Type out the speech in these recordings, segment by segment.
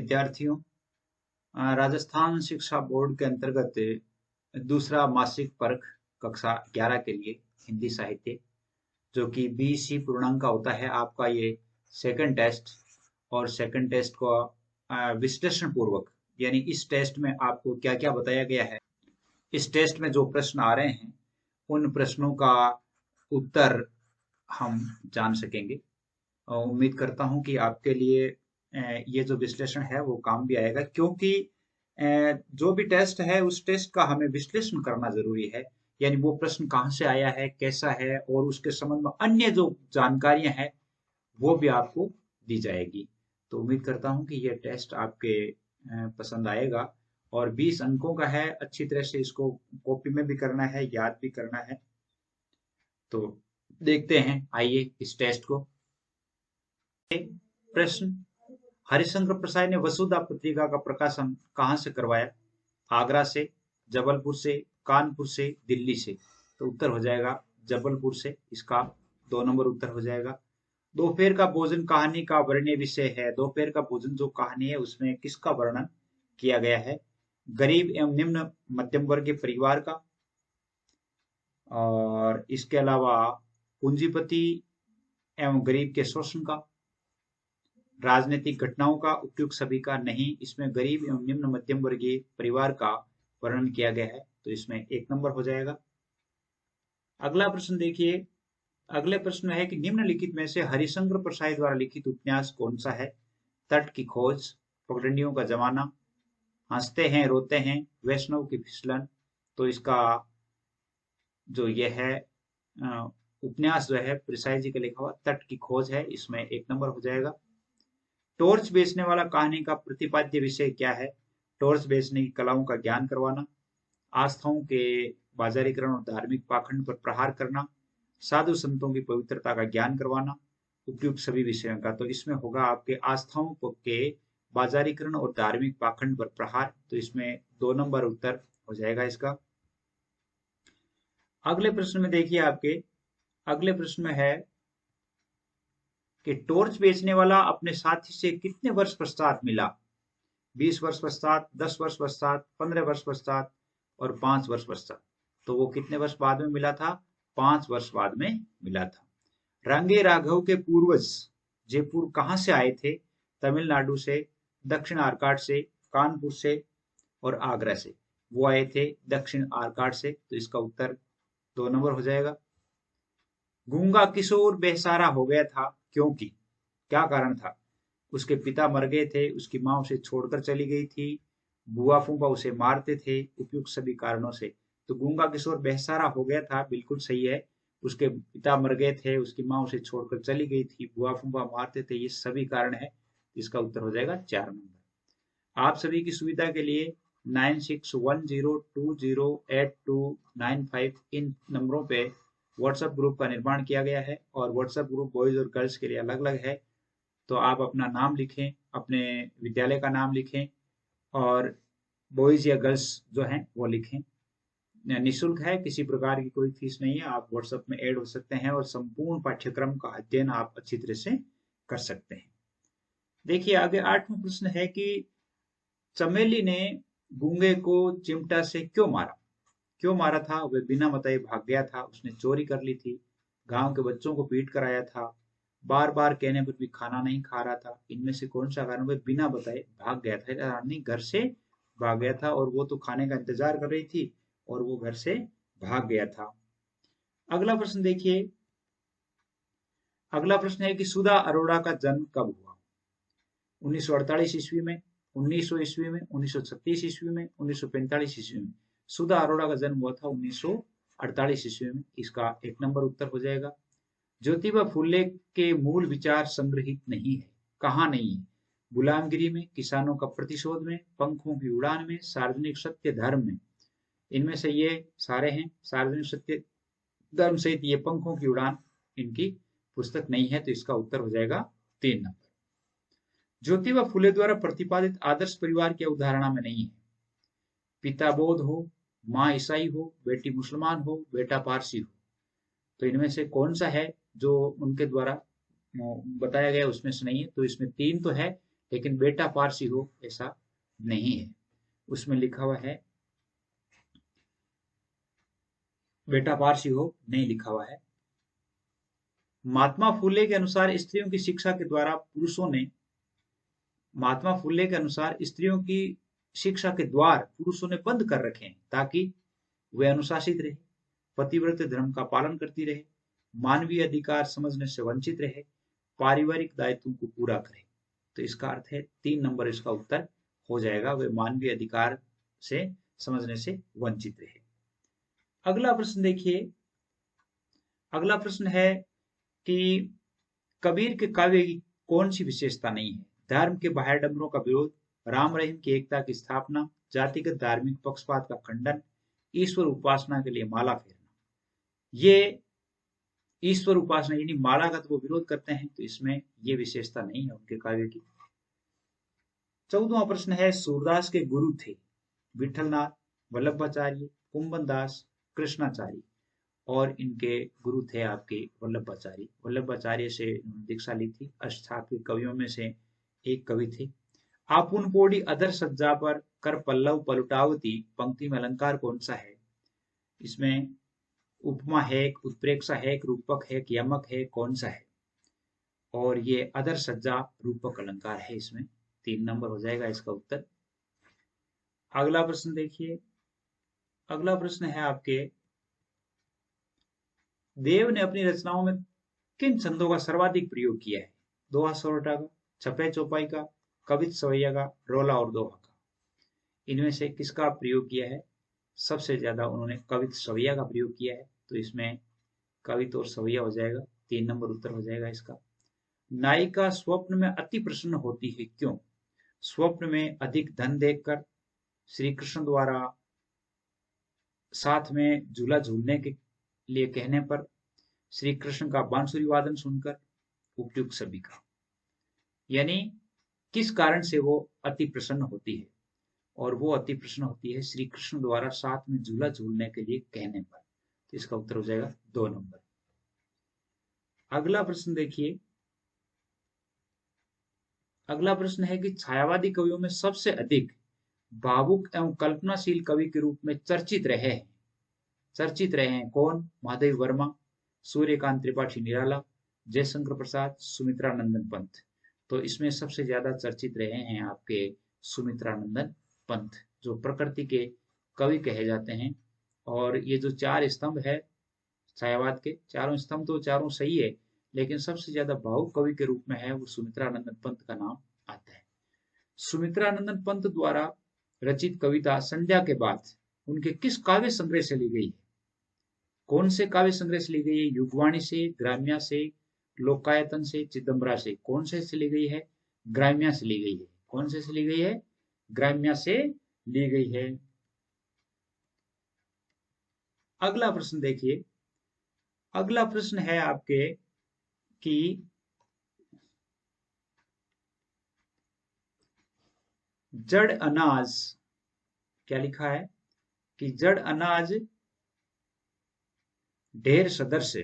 विद्यार्थियों, राजस्थान शिक्षा बोर्ड के अंतर्गत दूसरा मासिक परख कक्षा 11 के लिए हिंदी साहित्य, जो कि 20 पूर्णांक का होता है, आपका ये सेकंड टेस्ट। और सेकंड टेस्ट को विश्लेषण पूर्वक, यानी इस टेस्ट में आपको क्या क्या बताया गया है, इस टेस्ट में जो प्रश्न आ रहे हैं उन प्रश्नों का उत्तर हम जान सकेंगे। और उम्मीद करता हूं कि आपके लिए ये जो विश्लेषण है वो काम भी आएगा, क्योंकि जो भी टेस्ट है उस टेस्ट का हमें विश्लेषण करना जरूरी है। यानी वो प्रश्न कहाँ से आया है, कैसा है, और उसके संबंध में अन्य जो जानकारियां हैं वो भी आपको दी जाएगी। तो उम्मीद करता हूं कि ये टेस्ट आपके पसंद आएगा। और 20 अंकों का है, अच्छी तरह से इसको कॉपी में भी करना है, याद भी करना है। तो देखते हैं, आइए इस टेस्ट को। प्रश्न, हरिशंकर प्रसाद ने वसुधा पत्रिका का प्रकाशन कहाँ से करवाया? आगरा से, जबलपुर से, कानपुर से, दिल्ली से। तो उत्तर हो जाएगा जबलपुर से, इसका 2 नंबर उत्तर हो जाएगा। दोपहर का भोजन कहानी का वर्णनीय विषय है। दोपहर का भोजन जो कहानी है उसमें किसका वर्णन किया गया है? गरीब एवं निम्न मध्यम वर्गीय परिवार का, और इसके अलावा पूंजीपति एवं गरीब के शोषण का, राजनीतिक घटनाओं का, उपयुक्त सभी का नहीं। इसमें गरीब एवं निम्न मध्यम वर्गीय परिवार का वर्णन किया गया है, तो इसमें 1 नंबर हो जाएगा। अगला प्रश्न देखिए। अगले प्रश्न में है कि निम्नलिखित में से हरिशंकर प्रसाद द्वारा लिखित उपन्यास कौन सा है? तट की खोज, पगडंडियों का जमाना, हंसते हैं रोते हैं, वैष्णव की फिसलन। तो इसका जो ये है उपन्यास जो है प्रसाद जी का लिखा हुआ तट की खोज है, इसमें 1 नंबर हो जाएगा। टॉर्च बेचने वाला कहानी का प्रतिपाद्य विषय क्या है? टॉर्च बेचने की कलाओं का ज्ञान करवाना, आस्थाओं के बाजारीकरण और धार्मिक पाखंड पर प्रहार करना, साधु संतों की पवित्रता का ज्ञान करवाना, उपयुक्त सभी विषयों का। तो इसमें होगा आपके आस्थाओं के बाजारीकरण और धार्मिक पाखंड पर प्रहार, तो इसमें 2 नंबर उत्तर हो जाएगा इसका। अगले प्रश्न में देखिए, आपके अगले प्रश्न में है कि टॉर्च बेचने वाला अपने साथी से कितने वर्ष पश्चात मिला? 20 वर्ष पश्चात, 10 वर्ष पश्चात, 15 वर्ष पश्चात और 5 वर्ष पश्चात। तो वो कितने वर्ष बाद में मिला था? 5 वर्ष बाद में मिला था। रंगे राघव के पूर्वज जयपुर कहाँ से आए थे? तमिलनाडु से, दक्षिण आर्काट से, कानपुर से और आगरा से। वो आए थे दक्षिण आर्काट से, तो इसका उत्तर 2 नंबर हो जाएगा। गूंगा किशोर बेसहारा हो गया था क्योंकि, क्या कारण था? उसके पिता मर गए थे, उसकी माँ उसे छोड़कर चली गई थी, बुआ फूफा उसे मारते थे, उपयुक्त सभी कारणों से। तो गूंगा किशोर बेसहारा हो गया था, बिल्कुल सही है। उसके पिता मर गए थे, उसकी माँ उसे छोड़कर चली गई थी, बुआ फूफा मारते थे, ये सभी कारण है। इसका उत्तर हो जाएगा 4 नंबर। आप सभी की सुविधा के लिए 9610208295 इन नंबरों पे व्हाट्सएप ग्रुप का निर्माण किया गया है, और व्हाट्सएप ग्रुप बॉयज और गर्ल्स के लिए अलग अलग है। तो आप अपना नाम लिखें, अपने विद्यालय का नाम लिखें, और बॉयज या गर्ल्स जो हैं वो लिखें। निःशुल्क है, किसी प्रकार की कोई फीस नहीं है। आप व्हाट्सएप में ऐड हो सकते हैं और संपूर्ण पाठ्यक्रम का अध्ययन आप अच्छी तरह से कर सकते हैं। देखिए आगे 8वां प्रश्न है कि चमेली ने गूंगे को चिमटा से क्यों मारा? क्यों मारा था? वह बिना बताए भाग गया था, उसने चोरी कर ली थी, गांव के बच्चों को पीट कर आया था, बार बार कहने पर भी खाना नहीं खा रहा था। इनमें से कौन सा कारण? वह बिना बताए भाग गया था, रानी घर से भाग गया था, और वो तो खाने का इंतजार कर रही थी और वो घर से भाग गया था। अगला प्रश्न देखिए। अगला प्रश्न है कि सुधा अरोड़ा का जन्म कब हुआ? 1948 ईस्वी में, 1900 ईस्वी में, 1936 ईस्वी में, 1945 ईस्वी में। सुधा अरोड़ा का जन्म हुआ था 1948 ईस्वी में, इसका 1 नंबर उत्तर हो जाएगा। ज्योतिबा फुले के मूल विचार संग्रहित नहीं है, कहाँ नहीं है? गुलामगिरी में, किसानों का प्रतिशोध में, पंखों की उड़ान में, सार्वजनिक सत्य धर्म में। इनमें से ये सारे हैं। सार्वजनिक सत्य धर्म सहित ये पंखों की उड़ान इनकी पुस्तक नहीं है, तो इसका उत्तर हो जाएगा 3 नंबर। ज्योतिबा फुले द्वारा प्रतिपादित आदर्श परिवार की उदाहरणा में नहीं है। पिता बौद्ध हो, माँ ईसाई हो, बेटी मुसलमान हो, बेटा पारसी हो। तो इनमें से कौन सा है जो उनके द्वारा बताया गया उसमें से नहीं है? तो इसमें 3 तो है, लेकिन बेटा पारसी हो ऐसा नहीं है। उसमें लिखा हुआ है बेटा पारसी हो, नहीं लिखा हुआ है। महात्मा फुले के अनुसार स्त्रियों की शिक्षा के द्वारा पुरुषों ने महात्मा फुले के अनुसार स्त्रियों की शिक्षा के द्वार पुरुषों ने बंद कर रखे हैं ताकि वे अनुशासित रहे, पतिव्रत धर्म का पालन करती रहे, मानवीय अधिकार समझने से वंचित रहे, पारिवारिक दायित्वों को पूरा करे। तो इसका अर्थ है 3 नंबर इसका उत्तर हो जाएगा, वे मानवीय अधिकार से समझने से वंचित रहे। अगला प्रश्न देखिए, अगला प्रश्न है कि कबीर के काव्य की कौन सी विशेषता नहीं है? धर्म के बाह्य डंबरों का विरोध, राम रहीम की एकता की स्थापना, जातिगत धार्मिक पक्षपात का खंडन, ईश्वर उपासना के लिए माला फेरना। ये ईश्वर उपासना यानी माला का तो वो विरोध करते हैं, तो इसमें ये विशेषता नहीं है उनके काव्य की। 14वां प्रश्न है, सूरदास के गुरु थे विठलनाथ, वल्लभाचार्य, कुंभन दास, कृष्णाचार्य, और इनके गुरु थे आपके वल्लभाचार्य। वल्लभाचार्य से दीक्षा ली थी। अष्टाध्यायी कवियों में से एक कवि थे। आपुन पोड़ी अधर सज्जा पर कर पल्लव पलटावती, पंक्ति में अलंकार कौन सा है? इसमें उपमा है, उत्प्रेक्षा है, रूपक है, यमक है, कौन सा है? और ये अधर सज्जा रूपक अलंकार है। इसमें 3 नंबर हो जाएगा इसका उत्तर। अगला प्रश्न देखिए, अगला प्रश्न है आपके, देव ने अपनी रचनाओं में किन छंदों का सर्वाधिक प्रयोग किया है? दोहा सोरठा का, छपे चौपाई का, कवित सवैया का, रोला और दोहा का। इनमें से किसका प्रयोग किया है? सबसे ज्यादा उन्होंने कवित सवैया का प्रयोग किया है, तो इसमें कवित और सवैया हो जाएगा। 3 नंबर उत्तर हो जाएगा इसका। नायिका स्वप्न में अति प्रसन्न होती है, क्यों? स्वप्न में अधिक धन देखकर, श्री कृष्ण द्वारा साथ में झूला झूलने के लिए कहने पर, श्री कृष्ण का बांसुरी वादन सुनकर, उपयुक्त सभी का। यानी किस कारण से वो अति प्रसन्न होती है? और वो अति प्रसन्न होती है श्री कृष्ण द्वारा साथ में झूला झूलने के लिए कहने पर। तो इसका उत्तर हो जाएगा 2 नंबर। अगला प्रश्न देखिए, अगला प्रश्न है कि छायावादी कवियों में सबसे अधिक भावुक एवं कल्पनाशील कवि के रूप में चर्चित रहे हैं कौन? महादेव वर्मा, सूर्यकांत त्रिपाठी निराला, जयशंकर प्रसाद, सुमित्रानंदन पंत। तो इसमें सबसे ज्यादा चर्चित रहे हैं आपके सुमित्रानंदन पंत, जो प्रकृति के कवि कहे जाते हैं। और ये जो 4 स्तंभ है छायावाद के, चारों स्तंभ तो चारों सही है, लेकिन सबसे ज्यादा भावुक कवि के रूप में है वो सुमित्रानंदन पंत का नाम आता है। सुमित्रानंदन पंत द्वारा रचित कविता संध्या के बाद उनके किस काव्य संग्रह से ली गई है? कौन से काव्य संग्रह से ली गई है? युगवाणी से, ग्राम्या से, लोकायतन से, चिदंबरा से। कौन से ली गई है? ग्राम्या से ली गई है। कौन से ली गई है? ग्राम्या से ली गई है। अगला प्रश्न देखिए, अगला प्रश्न है आपके कि जड़ अनाज, क्या लिखा है कि जड़ अनाज ढेर सदृश,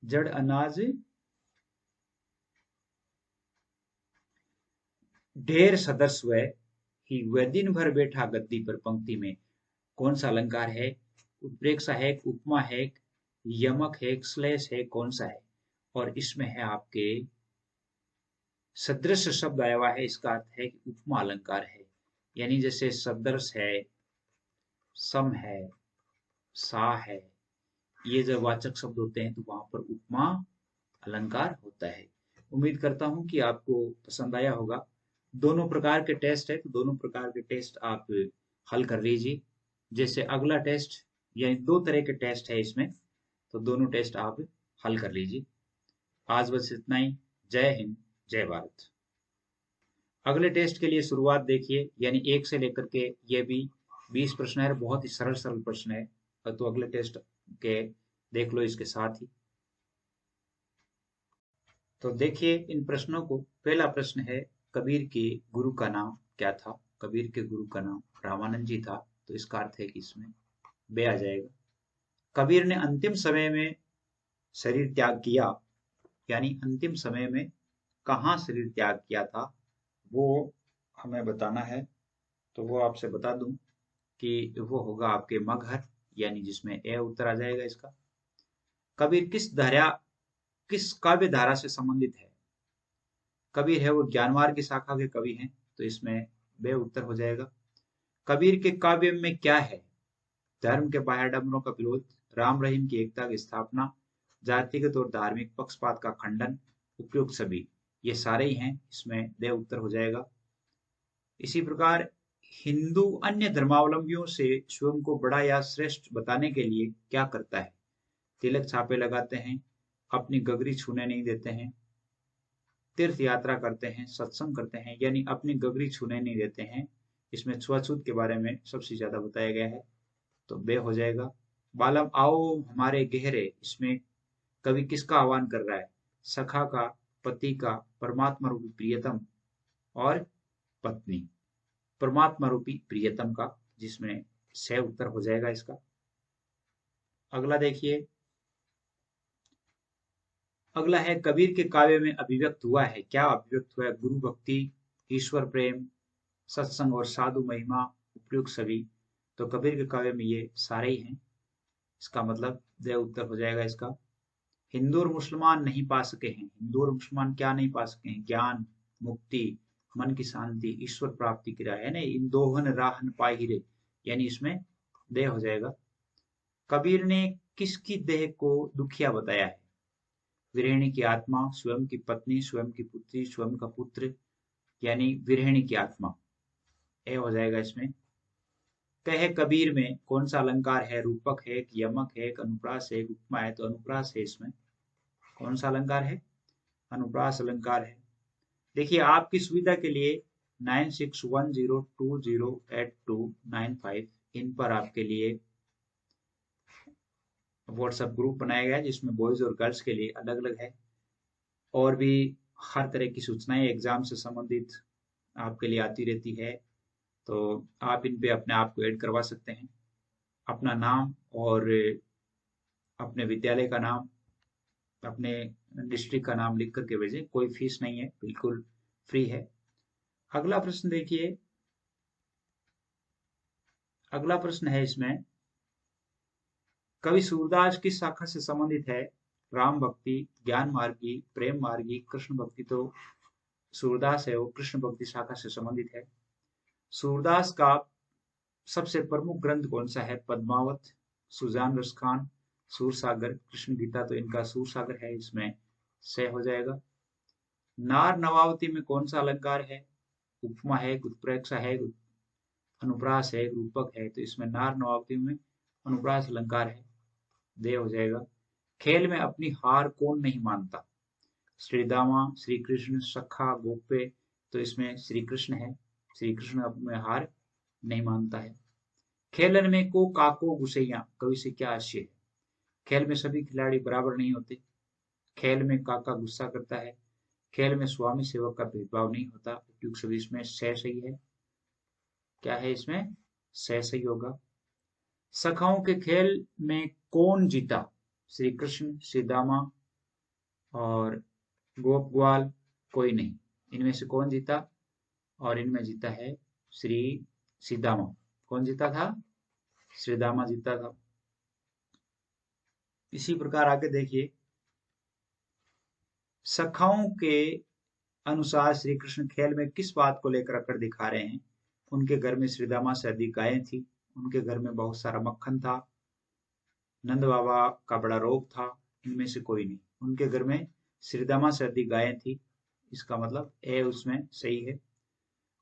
जड़ अनाज ढेर सदस्व ही वह दिन भर बैठा गद्दी पर, पंक्ति में कौन सा अलंकार है? उत्प्रेक्षा है, उपमा है, यमक है, श्लेष है, कौन सा है? और इसमें है आपके सदृश शब्द आया हुआ है, इसका अर्थ है कि उपमा अलंकार है। यानी जैसे सदृश है, सम है, सा है, ये जब वाचक शब्द होते हैं तो वहां पर उपमा अलंकार होता है। उम्मीद करता हूं कि आपको पसंद आया होगा। दोनों प्रकार के टेस्ट है, तो दोनों प्रकार के टेस्ट आप हल कर लीजिए। जैसे अगला टेस्ट, यानी 2 तरह के टेस्ट है इसमें, तो दोनों टेस्ट आप हल कर लीजिए। आज बस इतना ही। जय हिंद, जय भारत। अगले टेस्ट के लिए शुरुआत देखिए, यानी 1 से लेकर के ये भी 20 प्रश्न है, बहुत ही सरल सरल प्रश्न है। तो अगले टेस्ट के देख लो इसके साथ ही। तो देखिए इन प्रश्नों को। पहला प्रश्न है, कबीर के गुरु का नाम क्या था? कबीर के गुरु का नाम रामानंद जी था, तो इसका अर्थ है कि इसमें बे आ जाएगा। कबीर ने अंतिम समय में शरीर त्याग किया, यानी अंतिम समय में कहाँ शरीर त्याग किया था वो हमें बताना है। तो वो आपसे बता दूं कि वो होगा आपके मगहर, यानी जिसमें ए उत्तर आ जाएगा इसका। कबीर किस काव्य धारा से संबंधित है? कबीर है वो ज्ञानवार की शाखा के कवि हैं, तो इसमें बे उत्तर हो जाएगा। कबीर के काव्य में क्या है? धर्म के बाह्याडंबरों का विरोध, राम रहीम की एकता की स्थापना, जातिगत और धार्मिक पक्षपात का खंडन, उपयुक्त सभी। ये सारे ही हैं, इसमें दे उत्तर हो जाएगा। इसी प्रकार हिंदू अन्य धर्मावलंबियों से स्वयं को बड़ा या श्रेष्ठ बताने के लिए क्या करता है? तिलक छापे लगाते हैं, अपनी गगरी छूने नहीं देते हैं, तीर्थ यात्रा करते हैं, सत्संग करते हैं, यानी अपनी गगरी छूने नहीं देते हैं। इसमें छुआछूत के बारे में सबसे ज्यादा बताया गया है, तो बे हो जाएगा। बालम आओ हमारे गहरे, इसमें कवि किसका आह्वान कर रहा है? सखा का, पति का, परमात्मा रूपी प्रियतम और पत्नी, परमात्मा रूपी प्रियतम का, जिसमें से उत्तर हो जाएगा इसका। अगला देखिए, अगला है कबीर के काव्य में अभिव्यक्त हुआ है, क्या अभिव्यक्त हुआ है? गुरु भक्ति, ईश्वर प्रेम, सत्संग और साधु महिमा, उपयुक्त सभी। तो कबीर के काव्य में ये सारे ही हैं, इसका मतलब दे उत्तर हो जाएगा इसका। हिंदू और मुसलमान नहीं पा सके हैं, हिंदू और मुसलमान क्या नहीं पा सके हैं? ज्ञान, मुक्ति, मन की शांति, ईश्वर प्राप्ति की राह, है ना, इन दोहन राहन पाहिरे, यानी इसमें दे हो जाएगा। कबीर ने किसकी देह को दुखिया बताया है? विरहिणी की आत्मा, स्वयं की पत्नी, स्वयं की पुत्री, स्वयं का पुत्र, यानी विरहिणी की आत्मा, ए हो जाएगा इसमें। कहे कबीर में कौन सा अलंकार है? रूपक है, एक यमक है, एक अनुप्रास है, एक उपमा है, तो अनुप्रास है इसमें। कौन सा अलंकार है? अनुप्रास अलंकार है। देखिए आपकी सुविधा के लिए 9610208295 इन पर आपके लिए व्हाट्सएप ग्रुप बनाया गया है, जिसमें बॉयज और गर्ल्स के लिए अलग अलग है। और भी हर तरह की सूचनाएं एग्जाम से संबंधित आपके लिए आती रहती है, तो आप इन पे अपने आप को ऐड करवा सकते हैं। अपना नाम और अपने विद्यालय का नाम, अपने डिस्ट्रिक्ट का नाम लिख करके भेजें, कोई फीस नहीं है, बिल्कुल फ्री है। अगला प्रश्न देखिए, अगला प्रश्न है इसमें, कवि सूरदास किस शाखा से संबंधित है? राम भक्ति, ज्ञान मार्गी, प्रेम मार्गी, कृष्ण भक्ति। तो सूरदास है वो कृष्ण भक्ति शाखा से संबंधित है। सूरदास का सबसे प्रमुख ग्रंथ कौन सा है? पद्मावत, सुजान रस खान, सूर सागर, कृष्ण गीता। तो इनका सूर सागर है, इसमें से हो जाएगा। नार नवावती में कौन सा अलंकार है? उपमा है, उत्प्रेक्षा है, अनुप्रास है, रूपक है। तो इसमें नार नवावती में अनुप्रास अलंकार है, दे हो जाएगा। खेल में अपनी हार कौन नहीं मानता? श्रीदामा, श्री कृष्ण, सखा, गोपे। तो इसमें श्री कृष्ण है, श्री कृष्ण अपने हार नहीं मानता है। खेलन में को काको गुसैया, कवि से क्या आशय है? खेल में सभी खिलाड़ी बराबर नहीं होते, खेल में काका गुस्सा करता है, खेल में स्वामी सेवक का भेदभाव नहीं होता, उपयुक्त सभी। इसमें से सही है, क्या है इसमें? से सही होगा। सखाओं के खेल में कौन जीता? श्री कृष्ण, श्री दामा और गोप ग्वाल, कोई नहीं। इनमें से कौन जीता? और इनमें जीता है श्री सीदामा। कौन जीता था? श्रीदामा जीता था। इसी प्रकार आगे देखिए, सखाओं के अनुसार श्री कृष्ण खेल में किस बात को लेकर अकड़ दिखा रहे हैं? उनके घर में श्रीदामा से अधिक गायें थी, उनके घर में बहुत सारा मक्खन था, नंद बाबा का बड़ा रोग था। इनमें से कोई नहीं। उनके घर में श्रीदामा से अधिक गायें थी, इसका मतलब ए उसमें सही है।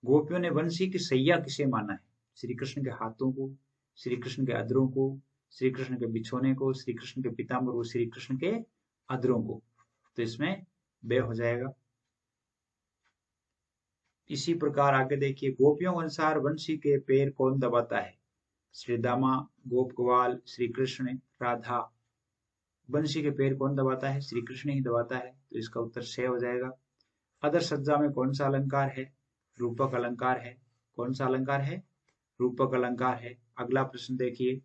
गोपियों ने बंसी की सैया किसे माना है? श्री कृष्ण के हाथों को, श्री कृष्ण के अधरों को, श्री कृष्ण के बिछोने को, श्री कृष्ण के पीताम्बर को, श्री कृष्ण के अधरों को। तो इसमें बे हो जाएगा। इसी प्रकार आगे देखिए, गोपियों के अनुसार बंसी के पैर कौन दबाता है? श्रीदामा, गोप ग्वाल, श्री कृष्ण, राधा। बंसी के पैर कौन दबाता है? श्री कृष्ण ही दबाता है, तो इसका उत्तर से हो जाएगा। अदर सज्जा में कौन सा अलंकार है? रूपक अलंकार है। कौन सा अलंकार है? रूपक अलंकार है। अगला प्रश्न देखिए,